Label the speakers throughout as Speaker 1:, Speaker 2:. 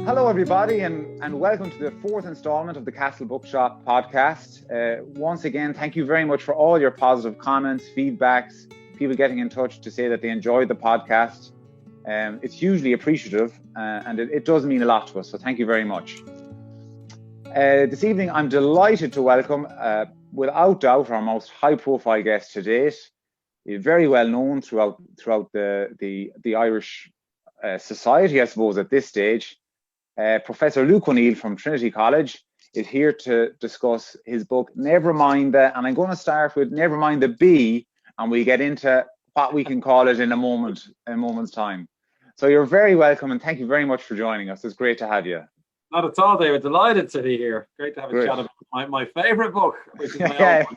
Speaker 1: Hello, everybody, and welcome to the fourth installment of the Castle Bookshop podcast. Once again, thank you very much for all your positive comments, feedbacks, people getting in touch to say that they enjoyed the podcast. It's hugely appreciative, and it does mean a lot to us, so thank you very much. This evening, I'm delighted to welcome, without doubt, our most high-profile guest to date. He's very well known throughout the Irish society, I suppose, at this stage. Professor Luke ONeill from Trinity College is here to discuss his book, Never Mind the, and I'm going to start with Never Mind the B, and we get into what we can call it in a moment's time. So you're very welcome, and thank you very much for joining us. It's great to have you.
Speaker 2: Not at all, David. Delighted to be here. Great to have a chat about my favorite book, which is my own one.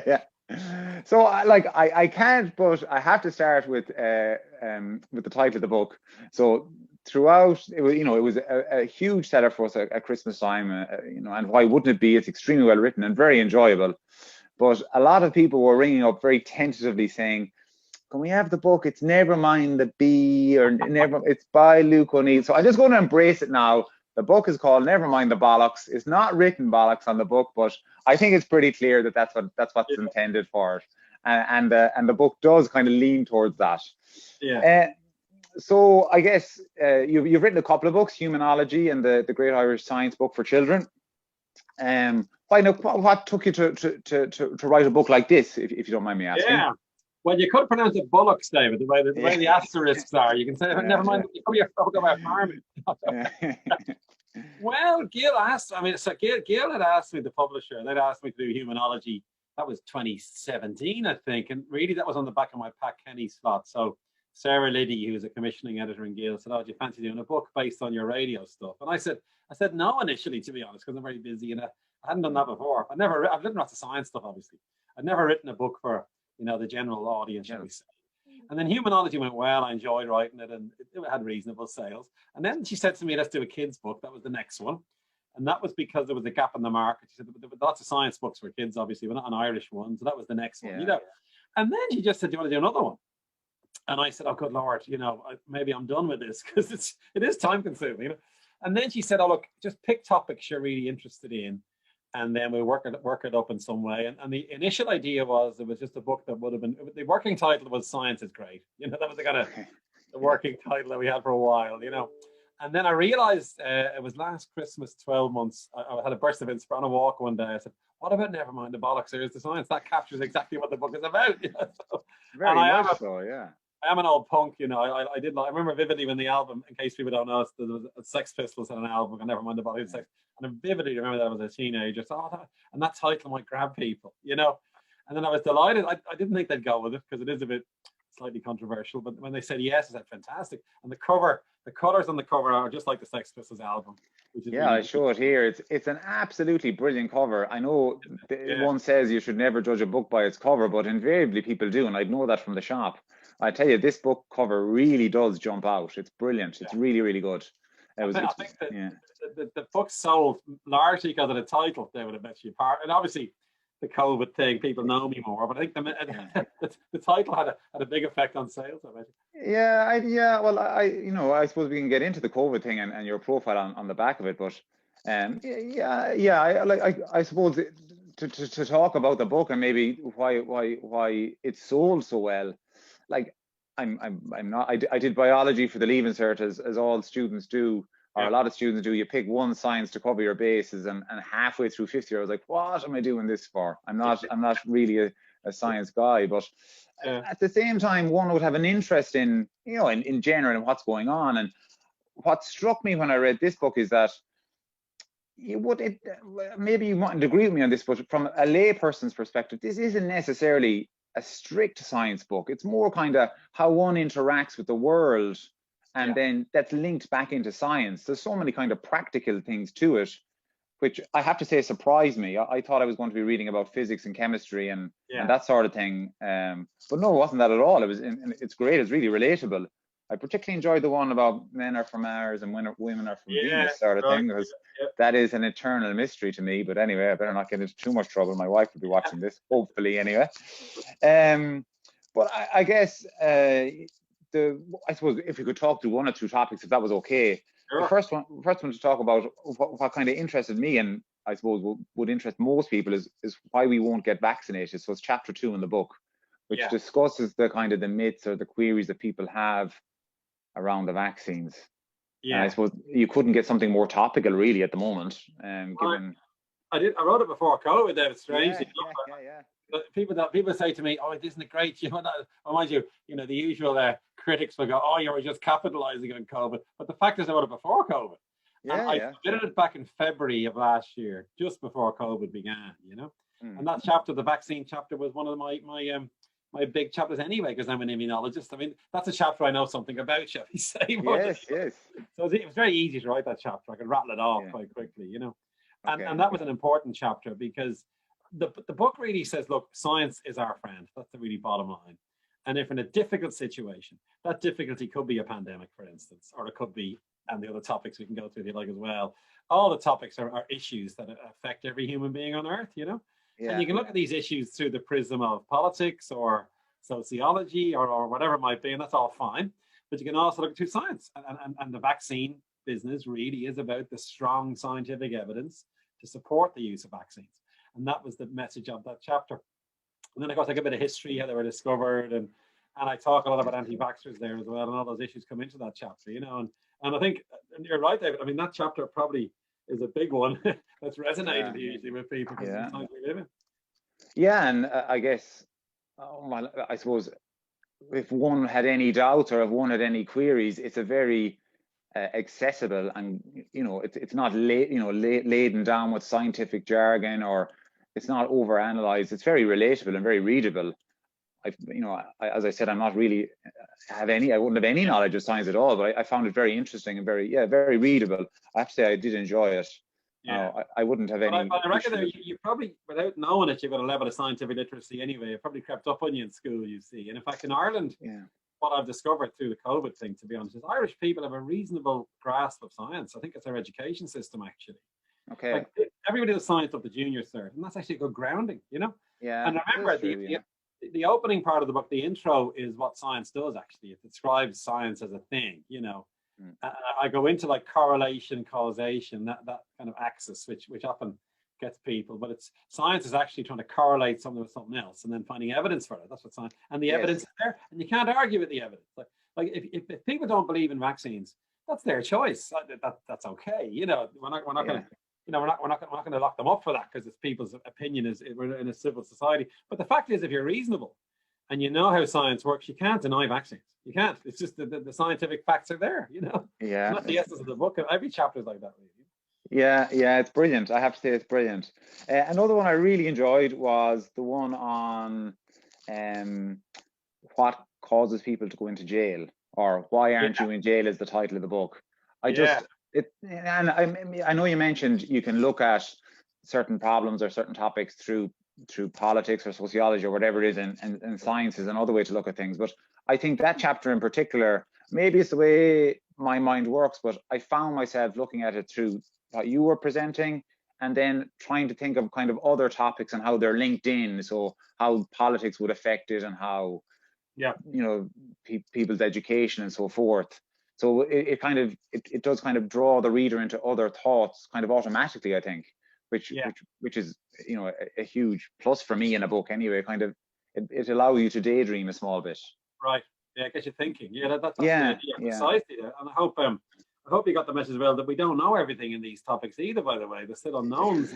Speaker 1: Yeah. So I can't, but I have to start with the title of the book. So throughout, it was a huge seller for us at Christmas time, and why wouldn't it be? It's extremely well written and very enjoyable. But a lot of people were ringing up very tentatively saying, can we have the book? It's Never Mind the B, or it's by Luke ONeill. So I'm just going to embrace it now. The book is called Never Mind the Bollocks. It's not written bollocks on the book, but I think it's pretty clear that that's what's intended for it. And the book does kind of lean towards that.
Speaker 2: Yeah.
Speaker 1: So I guess you've written a couple of books, Humanology and the Great Irish Science Book for Children. What took you to write a book like this, if you don't mind me asking?
Speaker 2: Yeah. Well, you could pronounce it bollocks, David, the way the asterisks are. You can say, never mind, you probably have to talk about farming. Well, Gail had asked me, the publisher, they'd asked me to do Humanology. That was 2017, I think. And really, that was on the back of my Pat Kenny slot. So Sarah Liddy, who's a commissioning editor in Gail, said, "Oh, do you fancy doing a book based on your radio stuff?" And I said no initially, to be honest, because I'm very busy and I hadn't done that before. I've written lots of science stuff, obviously. I'd never written a book for the general audience, shall we say. And then Humanology went well. I enjoyed writing it, and it had reasonable sales. And then she said to me, "Let's do a kids' book." That was the next one, and that was because there was a gap in the market. She said there were lots of science books for kids, obviously, but not an Irish one. So that was the next one, And then she just said, "Do you want to do another one?" And I said, "Oh, good Lord, maybe I'm done with this because it is time consuming, And then she said, "Oh, look, just pick topics you're really interested in, and then we'll work it up in some way." And the initial idea was it was just a book that would have been, the working title was Science is Great. That was the kind of the working title that we had for a while, And then I realized it was last Christmas, 12 months, I had a burst of inspiration on a walk one day. I said, what about Never Mind the Bollocks? There's the science. That captures exactly what the book is about.
Speaker 1: Very much so, yeah.
Speaker 2: I am an old punk, I remember vividly when the album, in case people don't know, there was a Sex Pistols had an album, I Never Mind the Bollocks. And I vividly remember that as a teenager. So, and that title might grab people, And then I was delighted. I didn't think they'd go with it because it is a bit slightly controversial. But when they said yes, I said fantastic. And the colors on the cover are just like the Sex Pistols album. Which is
Speaker 1: I show it here. It's an absolutely brilliant cover. I know one says you should never judge a book by its cover, but invariably people do, and I know that from the shop. I tell you, this book cover really does jump out. It's brilliant. It's really, really good.
Speaker 2: I think the book sold largely because of the title, David, I bet you apart. And obviously the COVID thing, people know me more, but I think the title had a big effect on sales, I bet you.
Speaker 1: Well, I suppose we can get into the COVID thing and your profile on the back of it, but I suppose to talk about the book and maybe why it sold so well. Like I'm not. I did biology for the Leaving Cert as all students do, or a lot of students do. You pick one science to cover your bases, and halfway through fifth year, I was like, what am I doing this for? I'm not really a science guy, but at the same time, one would have an interest in in general and what's going on. And what struck me when I read this book is that maybe you mightn't agree with me on this, but from a layperson's perspective, this isn't necessarily a strict science book. It's more kind of how one interacts with the world, and then that's linked back into science. There's so many kind of practical things to it, which I have to say surprised me. I thought I was going to be reading about physics and chemistry and that sort of thing, but no, it wasn't that at all. It's great. It's really relatable. I particularly enjoyed the one about men are from Mars and women are from Venus sort of thing, because that is an eternal mystery to me. But anyway, I better not get into too much trouble. My wife will be watching this, hopefully, anyway. But I guess I suppose if we could talk through one or two topics, if that was okay. the first one to talk about what kind of interested me, and I suppose would interest most people, is why we won't get vaccinated. So it's chapter 2 in the book, which discusses the kind of the myths or the queries that people have around the vaccines. Yeah. And I suppose you couldn't get something more topical really at the moment. Given
Speaker 2: I wrote it before COVID. That was strange.
Speaker 1: Yeah.
Speaker 2: People say to me, "Oh, isn't it great?" You know, mind you, the usual critics will go, "Oh, you were just capitalizing on COVID." But the fact is, I wrote it before COVID. I submitted it back in February of last year, just before COVID began. And that chapter, the vaccine chapter, was one of my big chapters anyway, because I'm an immunologist. I mean, that's a chapter I know something about, shall we say?
Speaker 1: Yes.
Speaker 2: So it was very easy to write that chapter. I could rattle it off quite quickly, And that was an important chapter, because the book really says, look, science is our friend. That's the really bottom line. And if in a difficult situation, that difficulty could be a pandemic, for instance, or it could be, and the other topics we can go through if you like as well. All the topics are issues that affect every human being on Earth, Yeah. And you can look at these issues through the prism of politics or sociology or whatever it might be, and that's all fine. But you can also look through science. And the vaccine business really is about the strong scientific evidence to support the use of vaccines. And that was the message of that chapter. And then, of course, I give a bit of history, how they were discovered, and I talk a lot about anti-vaxxers there as well, and all those issues come into that chapter, And I think, and you're right, David, I mean, that chapter probably is a big one that's resonated usually with people because of the times we live in.
Speaker 1: Yeah, and I guess, I suppose, if one had any doubts or if one had any queries, it's a very accessible, and it's not laden down with scientific jargon, or it's not overanalyzed. It's very relatable and very readable. As I said, I'm not really I wouldn't have any knowledge of science at all, but I found it very interesting and very readable. I have to say I did enjoy it. Yeah, I wouldn't have any.
Speaker 2: I reckon you probably, without knowing it, you've got a level of scientific literacy anyway. It probably crept up on you in school, you see. And in fact, in Ireland, what I've discovered through the COVID thing, to be honest, is Irish people have a reasonable grasp of science. I think it's our education system, actually.
Speaker 1: Okay.
Speaker 2: Like, everybody does science up to junior cert, and that's actually a good grounding,
Speaker 1: Yeah.
Speaker 2: And remember, the opening part of the book, the intro, is what science does, actually. It describes science as a thing, I go into like correlation, causation, that kind of axis, which often gets people, but it's science is actually trying to correlate something with something else and then finding evidence for it. That's what science, and the evidence is there, and you can't argue with the evidence. Like if people don't believe in vaccines, that's their choice. That's okay. We're not going to. We're not going to lock them up for that, because it's people's opinion. We're in a civil society. But the fact is, if you're reasonable and you know how science works, you can't deny vaccines. You can't. It's just the scientific facts are there.
Speaker 1: Yeah.
Speaker 2: And that's the essence of the book. Every chapter is like that, really.
Speaker 1: Yeah, it's brilliant. I have to say it's brilliant. Another one I really enjoyed was the one on what causes people to go into jail, or why aren't you in jail, is the title of the book. And I know you mentioned you can look at certain problems or certain topics through politics or sociology or whatever it is, and science is another way to look at things. But I think that chapter in particular, maybe it's the way my mind works, but I found myself looking at it through what you were presenting, and then trying to think of kind of other topics and how they're linked in. So how politics would affect it, and how people's education and so forth. So it does kind of draw the reader into other thoughts kind of automatically, I think, which is a huge plus for me in a book anyway. Kind of it allows you to daydream a small bit.
Speaker 2: Right. Yeah, it gets you thinking. Yeah, that's precisely. And I hope you got the message as well, that we don't know everything in these topics either. By the way, there's still unknowns.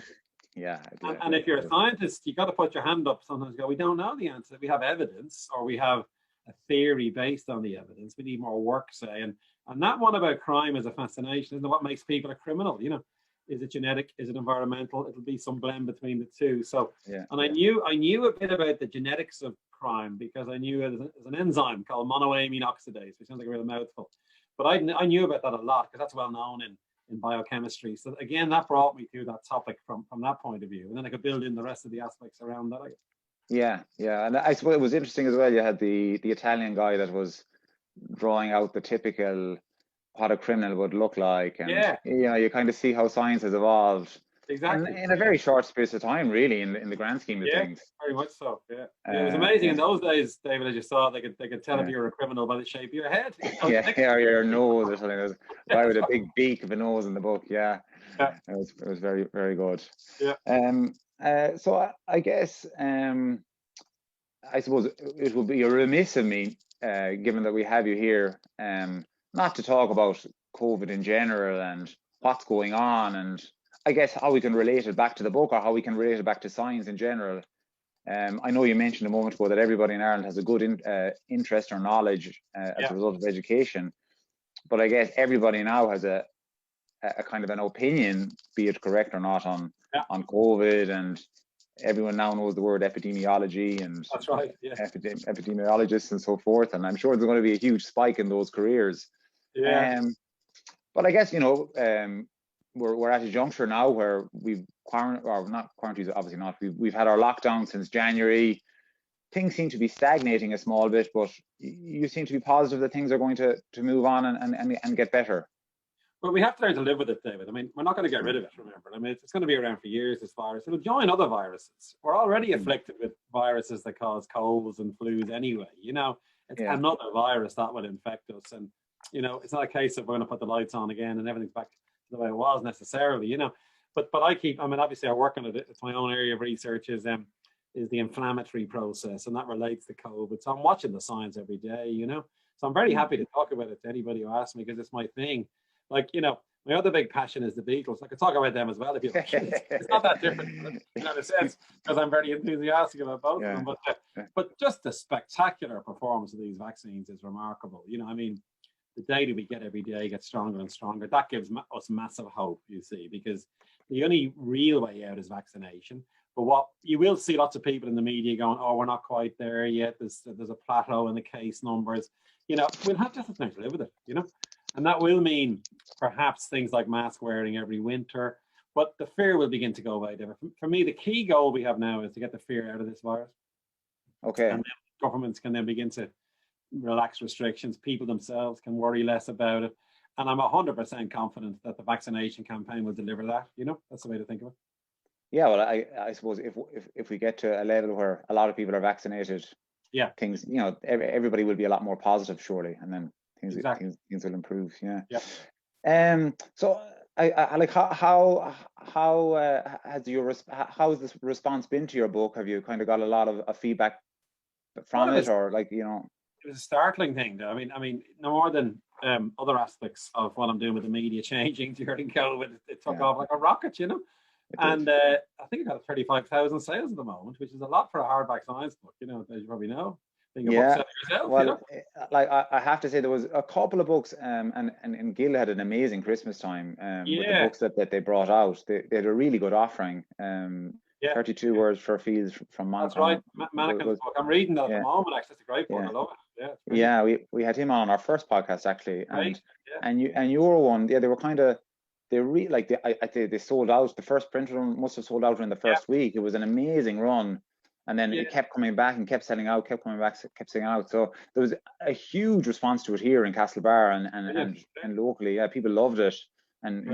Speaker 2: And if you're a scientist, you got to put your hand up sometimes and go, we don't know the answer. We have evidence, or we have a theory based on the evidence. We need more work, say. And that one about crime is a fascination. Isn't it? What makes people a criminal? Is it genetic? Is it environmental? It'll be some blend between the two. So, and I knew a bit about the genetics of crime, because I knew there's an enzyme called monoamine oxidase, which sounds like a real mouthful. But I knew about that a lot, because that's well known in biochemistry. So again, that brought me to that topic from that point of view. And then I could build in the rest of the aspects around that.
Speaker 1: Yeah. And I suppose it was interesting as well. You had the Italian guy that was drawing out the typical what a criminal would look like, and you kind of see how science has evolved
Speaker 2: Exactly.
Speaker 1: In a very short space of time, really, in the grand scheme of things.
Speaker 2: Very much so. Yeah, it was amazing in those days, David. As you saw, they could tell if you were a criminal by the shape of your head.
Speaker 1: Or your nose or something. There's a guy with a big beak of a nose in the book. Yeah, it was very, very good.
Speaker 2: Yeah.
Speaker 1: So I guess I suppose it would be remiss of me, given that we have you here, not to talk about COVID in general and what's going on, and I guess how we can relate it back to the book, or how we can relate it back to science in general. I know you mentioned a moment ago that everybody in Ireland has a good interest or knowledge as a result of education, but I guess everybody now has a kind of an opinion, be it correct or not, on COVID, and everyone now knows the word epidemiology and
Speaker 2: that's right,
Speaker 1: epidemiologists and so forth, and I'm sure there's going to be a huge spike in those careers. But I guess, we're at a juncture now where we've not quarantined, obviously not. We've had our lockdown since January. Things seem to be stagnating a small bit, but you seem to be positive that things are going to move on and get better.
Speaker 2: Well, we have to learn to live with it, David. I mean, we're not going to get rid of it, remember. I mean, it's going to be around for years, this virus. It'll join other viruses. We're already afflicted with viruses that cause colds and flus anyway. It's another virus that will infect us. And, it's not a case of we're going to put the lights on again and everything's back to the way it was necessarily, But obviously I work on it. It's my own area of research is the inflammatory process, and that relates to COVID. So I'm watching the science every day, So I'm very happy to talk about it to anybody who asks me, because it's my thing. Like, my other big passion is the Beatles. I could talk about them as well if you like. It's not that different, in a sense, because I'm very enthusiastic about both of them. But just the spectacular performance of these vaccines is remarkable. The data we get every day gets stronger and stronger. That gives us massive hope, you see, because the only real way out is vaccination. But what you will see lots of people in the media going, "Oh, we're not quite there yet. There's a plateau in the case numbers." We'll have to learn to live with it. And that will mean perhaps things like mask wearing every winter, but the fear will begin to go away. For me, the key goal we have now is to get the fear out of this virus.
Speaker 1: Okay.
Speaker 2: And governments can then begin to relax restrictions. People themselves can worry less about it. And I'm 100% confident that the vaccination campaign will deliver that. That's the way to think of it.
Speaker 1: Yeah, well, I suppose if we get to a level where a lot of people are vaccinated, things, everybody will be a lot more positive, surely, and then things will improve. So I like how has this response been to your book? Have you kind of got a lot of feedback from it, or like, It
Speaker 2: was a startling thing, though. I mean, no more than other aspects of what I'm doing with the media changing during COVID. It took off like a rocket, And I think it got 35,000 sales at the moment, which is a lot for a hardback science book, as you probably know. Yourself,
Speaker 1: well, like I have to say, there was a couple of books, and Gill had an amazing Christmas time with the books that they brought out. They had a really good offering. 32 words for fees from
Speaker 2: That's right, Mannequin's book. I'm reading that at the moment. Actually, it's a great book. I love it.
Speaker 1: We had him on our first podcast actually, and your one, they were kind of. They sold out. The first print run must have sold out in the first week. It was an amazing run. And then it kept coming back and kept selling out, kept coming back, kept selling out. So there was a huge response to it here in Castlebar and locally. Yeah, people loved it. And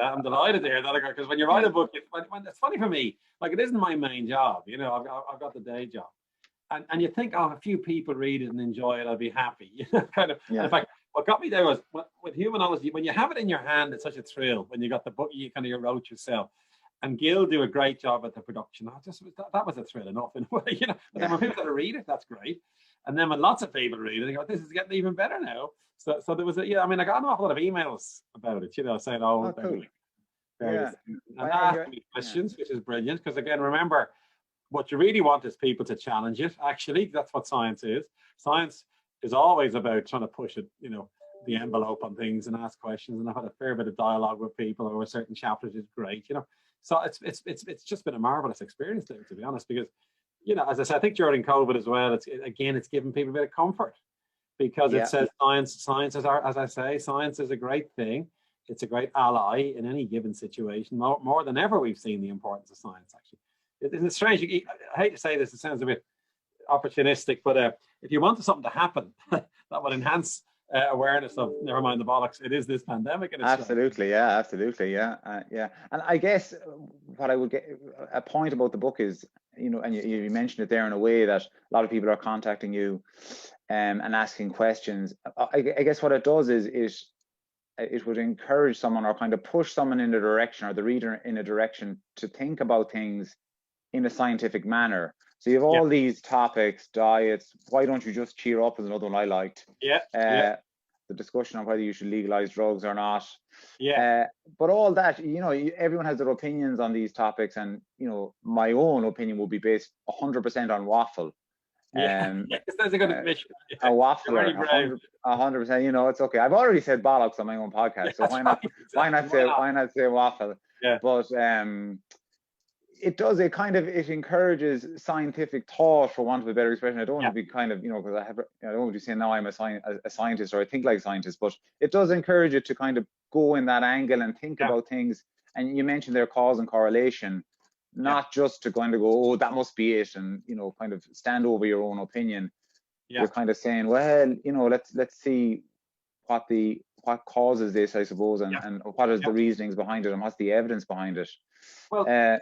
Speaker 2: I'm delighted to hear that, because when you write a book, it's funny for me. Like, it isn't my main job. I've got the day job, and you think, a few people read it and enjoy it, I'll be happy. Kind of. In fact, what got me there was with Humanology. When you have it in your hand, it's such a thrill. When you got the book, you wrote yourself. And Gill do a great job at the production. That was a thrill enough in a way, But then when people that read it, that's great. And then when lots of people read it, they go, "This is getting even better now." So there was I got an awful lot of emails about it, saying, "Oh, cool." And asking me questions, which is brilliant. Because again, remember, what you really want is people to challenge it. Actually, that's what science is. Science is always about trying to push it, the envelope on things and ask questions. And I've had a fair bit of dialogue with people over certain chapters, which is great, So it's just been a marvelous experience there, to be honest, because, as I said, I think during COVID as well, it's given people a bit of comfort, because it says science is as I say, science is a great thing. It's a great ally in any given situation. More than ever, we've seen the importance of science, actually. It's strange. I hate to say this, it sounds a bit opportunistic, but if you wanted something to happen that would enhance awareness of, never mind the bollocks, it is this pandemic. And it's
Speaker 1: absolutely, yeah, absolutely, yeah, yeah. And I guess what I would get a point about the book is, you know, and you mentioned it there in a way that a lot of people are contacting you and asking questions. I guess what it does is it would encourage someone or kind of push someone in a direction, or the reader in a direction, to think about things in a scientific manner. So you have all these topics, diets. Why don't you just cheer up? Is another one I liked. The discussion on whether you should legalize drugs or not. But all that, you know, everyone has their opinions on these topics, and you know, my own opinion will be based 100% on waffle.
Speaker 2: That's a good admission.
Speaker 1: A waffler, 100%. You know, it's okay. I've already said bollocks on my own podcast, so why not? Exactly. Why not say waffle? But it encourages scientific thought, for want of a better expression. I don't want to be kind of, you know, because I don't want to be saying now I'm a scientist or I think like a scientist, but it does encourage you to kind of go in that angle and think about things. And you mentioned their cause and correlation, not just to kind of go, oh, that must be it, and you know, kind of stand over your own opinion. You're kind of saying, well, you know, let's see what causes this, I suppose, and what is the reasonings behind it, and what's the evidence behind it.
Speaker 2: Well,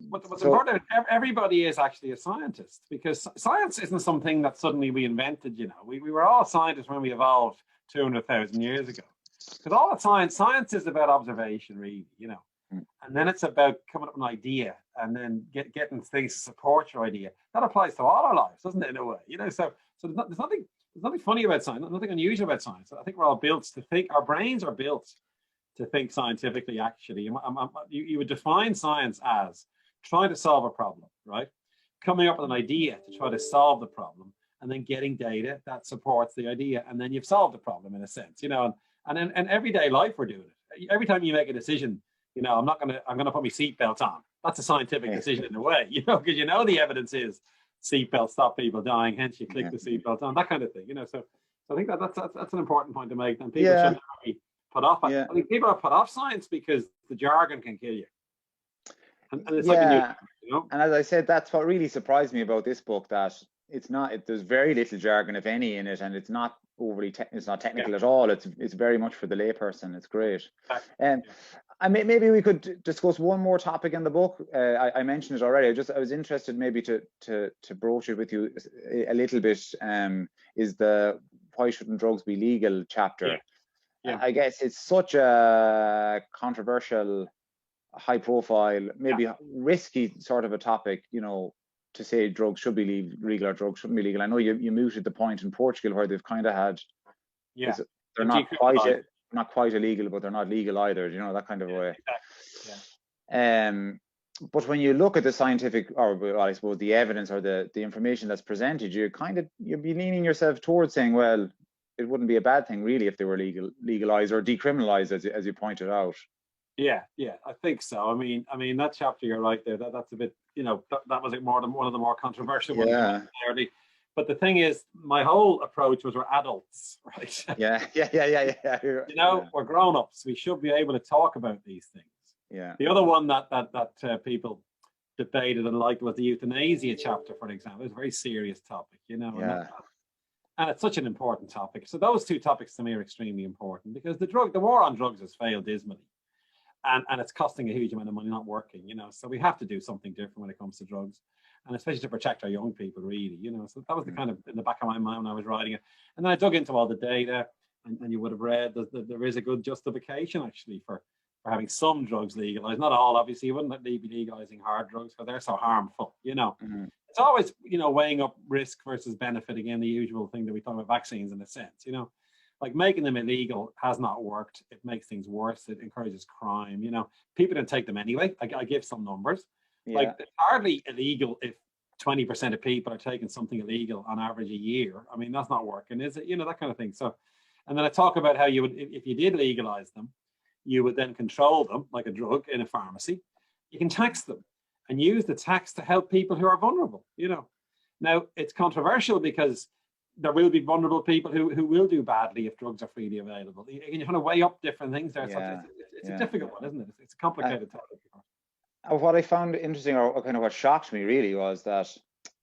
Speaker 2: what's important, everybody is actually a scientist, because science isn't something that suddenly we invented. You know, we were all scientists when we evolved 200,000 years ago. Because all of science is about observation, really, you know. And then it's about coming up with an idea, and then getting things to support your idea. That applies to all our lives, doesn't it, in a way? You know, so there's nothing funny about science, nothing unusual about science. I think we're all built to think. Our brains are built to think scientifically. Actually, you would define science as trying to solve a problem, right? Coming up with an idea to try to solve the problem, and then getting data that supports the idea, and then you've solved the problem in a sense, you know. And in everyday life, we're doing it. Every time you make a decision, you know, I'm gonna put my seatbelt on. That's a scientific decision in a way, you know, because you know the evidence is seatbelts stop people dying, hence you click the seatbelt on, that kind of thing, you know. So I think that's an important point to make, and people should never be put off. I think people are put off science because the jargon can kill you. And it's like a new, you know?
Speaker 1: And as I said, that's what really surprised me about this book, that there's very little jargon, if any, in it, and it's not overly it's not technical at all. It's very much for the layperson. It's great. Maybe we could discuss one more topic in the book. I mentioned it already. I was interested maybe to broach it with you a little bit. Is the why shouldn't drugs be legal chapter? I guess it's such a controversial, high profile, maybe risky sort of a topic, you know, to say drugs should be legal or drugs shouldn't be legal. I know you mooted the point in Portugal where they've kind of had, they're not quite illegal, but they're not legal either, you know, that kind of way. But when you look at the scientific, or well, I suppose the evidence or the information that's presented, you'd be leaning yourself towards saying, well, it wouldn't be a bad thing really if they were legalized or decriminalized, as you pointed out.
Speaker 2: Yeah, I think so. I mean that chapter, you're right there. That's a bit, you know, that was more than one of the more controversial ones. But the thing is, my whole approach was we're adults, right?
Speaker 1: Yeah.
Speaker 2: You know, we're grown-ups. We should be able to talk about these things.
Speaker 1: Yeah.
Speaker 2: The other one that people debated and liked was the euthanasia chapter, for example. It's a very serious topic, you know. And it's such an important topic. So those two topics to me are extremely important, because the war on drugs has failed dismally. And it's costing a huge amount of money, not working, you know. So we have to do something different when it comes to drugs, and especially to protect our young people, really, you know. So that was the kind of in the back of my mind when I was writing it. And then I dug into all the data, and you would have read that there is a good justification actually for having some drugs legalized, not all. Obviously, you wouldn't be legalizing hard drugs because they're so harmful, you know. It's always, you know, weighing up risk versus benefit. Again, the usual thing that we talk about vaccines in a sense, you know. Like making them illegal has not worked. It makes things worse. It encourages crime. You know, people don't take them anyway. I give some numbers. Like it's hardly illegal if 20% of people are taking something illegal on average a year. I mean, that's not working, is it? You know, that kind of thing. So, and then I talk about how you would, if you did legalize them, you would then control them like a drug in a pharmacy. You can tax them and use the tax to help people who are vulnerable. You know, now it's controversial because there will be vulnerable people who will do badly if drugs are freely available. You kind of weigh up different things there. It's a difficult one, isn't it? It's a complicated topic.
Speaker 1: What I found interesting, or kind of what shocked me really, was that,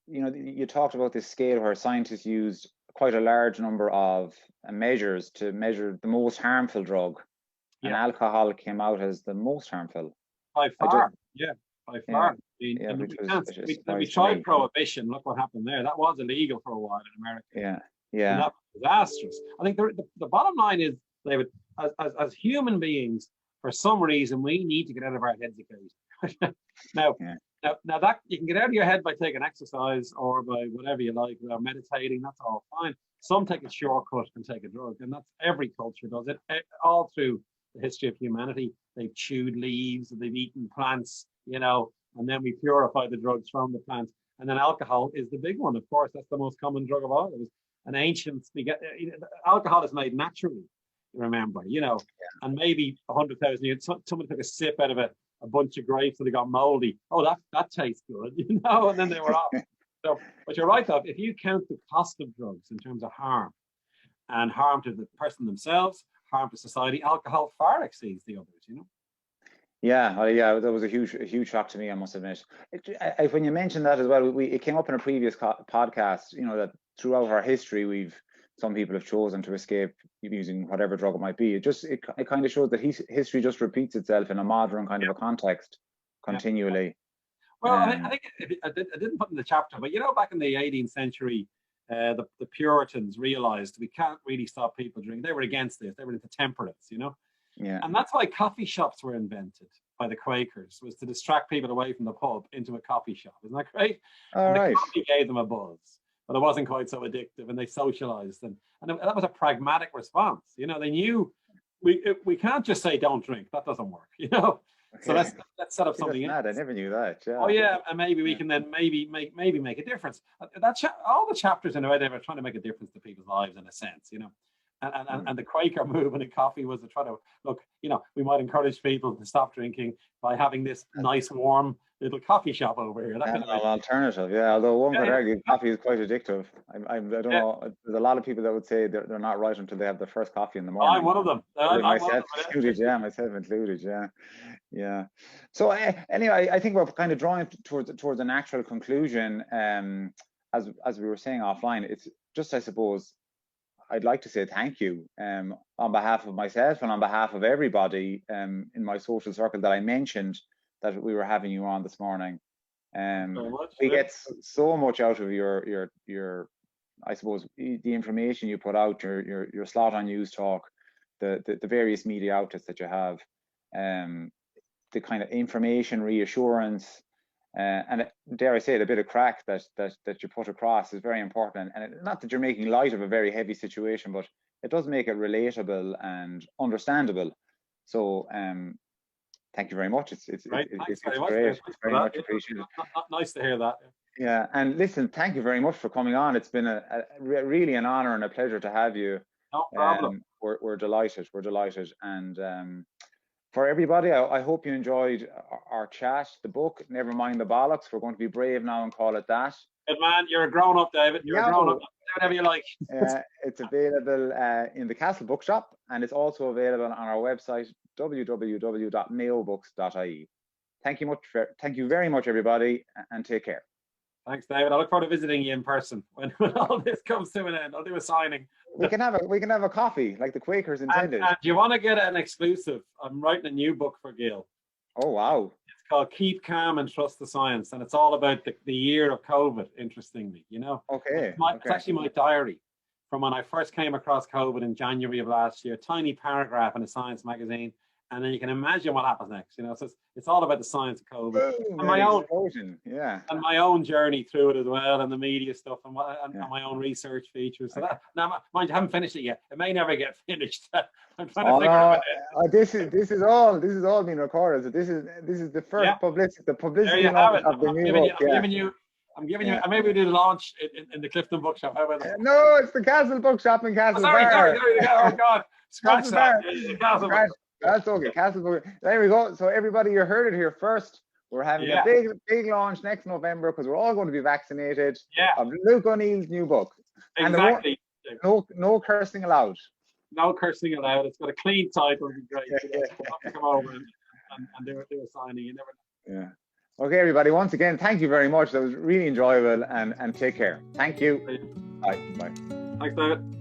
Speaker 1: you know, you talked about this scale where scientists used quite a large number of measures to measure the most harmful drug, and alcohol came out as the most harmful.
Speaker 2: By far, by far. We tried prohibition. Look what happened there. That was illegal for a while in America. And that was disastrous. I think the bottom line is, David, as human beings, for some reason, we need to get out of our heads occasionally. Now, that you can get out of your head by taking exercise or by whatever you like, or meditating. That's all fine. Some take a shortcut and take a drug, and that's every culture does it. All through the history of humanity, they've chewed leaves, they've eaten plants, and then we purify the drugs from the plants. And then alcohol is the big one, of course. That's the most common drug of all. It was an ancient. Alcohol is made naturally. Remember, and maybe 100,000 years, somebody took a sip out of a bunch of grapes and they got moldy. Oh, that tastes good, and then they were off. So, but you're right, though. If you count the cost of drugs in terms of harm, and harm to the person themselves, harm to society, alcohol far exceeds the others,
Speaker 1: Yeah, that was a huge shock to me, I must admit. When you mentioned that as well, it came up in a previous podcast, that throughout our history, some people have chosen to escape using whatever drug it might be. It kind of shows that history just repeats itself in a modern kind of a context continually.
Speaker 2: Well, I think I didn't put in the chapter, but back in the 18th century, the Puritans realized we can't really stop people drinking. They were against this. They were into temperance,
Speaker 1: Yeah.
Speaker 2: And that's why coffee shops were invented by the Quakers, was to distract people away from the pub into a coffee shop. Isn't that great? The coffee gave them a buzz, but it wasn't quite so addictive, and they socialized, and that was a pragmatic response. They knew we can't just say don't drink. That doesn't work. Okay. So let's set up something else.
Speaker 1: I never knew that. Yeah.
Speaker 2: Oh yeah, and maybe we can then maybe make a difference. All the chapters in a way, they were trying to make a difference to people's lives in a sense, And the Quaker movement in coffee was to try to look, we might encourage people to stop drinking by having this nice, warm little coffee shop over here.
Speaker 1: An alternative, although one could argue coffee is quite addictive. I don't know. There's a lot of people that would say they're not right until they have their first coffee in the morning.
Speaker 2: I'm one of them.
Speaker 1: Myself included. Yeah. So anyway, I think we're kind of drawing towards a natural conclusion. As we were saying offline, it's just, I suppose, I'd like to say thank you on behalf of myself and on behalf of everybody in my social circle that I mentioned that we were having you on this morning. We get so much out of your I suppose the information you put out, your slot on News Talk, the various media outlets that you have, the kind of information, reassurance, and dare I say it, a bit of crack that you put across is very important. And not that you're making light of a very heavy situation, but it does make it relatable and understandable. So thank you very much. It's great. It's very much appreciated.
Speaker 2: Nice to hear that.
Speaker 1: Yeah, and listen, thank you very much for coming on. It's been really an honor and a pleasure to have you.
Speaker 2: No problem.
Speaker 1: We're delighted. And for everybody, I hope you enjoyed our chat. The book, Never Mind the Bollocks. We're going to be brave now and call it that.
Speaker 2: Good man. You're a grown-up, David. You're a grown-up. Whatever you like.
Speaker 1: It's available in the Castle Bookshop, and it's also available on our website, www.mailbooks.ie. Thank you very much, everybody, and take care.
Speaker 2: Thanks, David. I look forward to visiting you in person when all this comes to an end. I'll do a signing.
Speaker 1: We can have a coffee like the Quakers intended.
Speaker 2: And do you want to get an exclusive? I'm writing a new book for Gil.
Speaker 1: Oh wow!
Speaker 2: It's called Keep Calm and Trust the Science, and it's all about the year of COVID. Interestingly,
Speaker 1: Okay.
Speaker 2: It's actually my diary from when I first came across COVID in January of last year. Tiny paragraph in a science magazine. And then you can imagine what happens next, So it's all about the science of COVID and my own journey through it as well, and the media stuff and my own research features. So now, mind you, I haven't finished it yet. It may never get finished. I'm trying to figure out it.
Speaker 1: This is all being recorded. So this is the first publicity. The publicity of the new book.
Speaker 2: I'm giving you. Maybe we do the launch in the Clifton Bookshop. How about that?
Speaker 1: No, it's the Castle Bookshop in Castle Bar.
Speaker 2: Sorry. Oh God, scratch that.
Speaker 1: That's okay. Castle Book. There we go. So everybody, you heard it here first. We're having a big launch next November because we're all going to be vaccinated. Of Luke ONeill's new book.
Speaker 2: Exactly.
Speaker 1: And no cursing allowed.
Speaker 2: No cursing allowed. It's got a clean title. It'd be great. We'll have to come over and do a signing. You never know.
Speaker 1: Yeah. Okay, everybody. Once again, thank you very much. That was really enjoyable, and take care. Thank you. Bye.
Speaker 2: Thanks, David.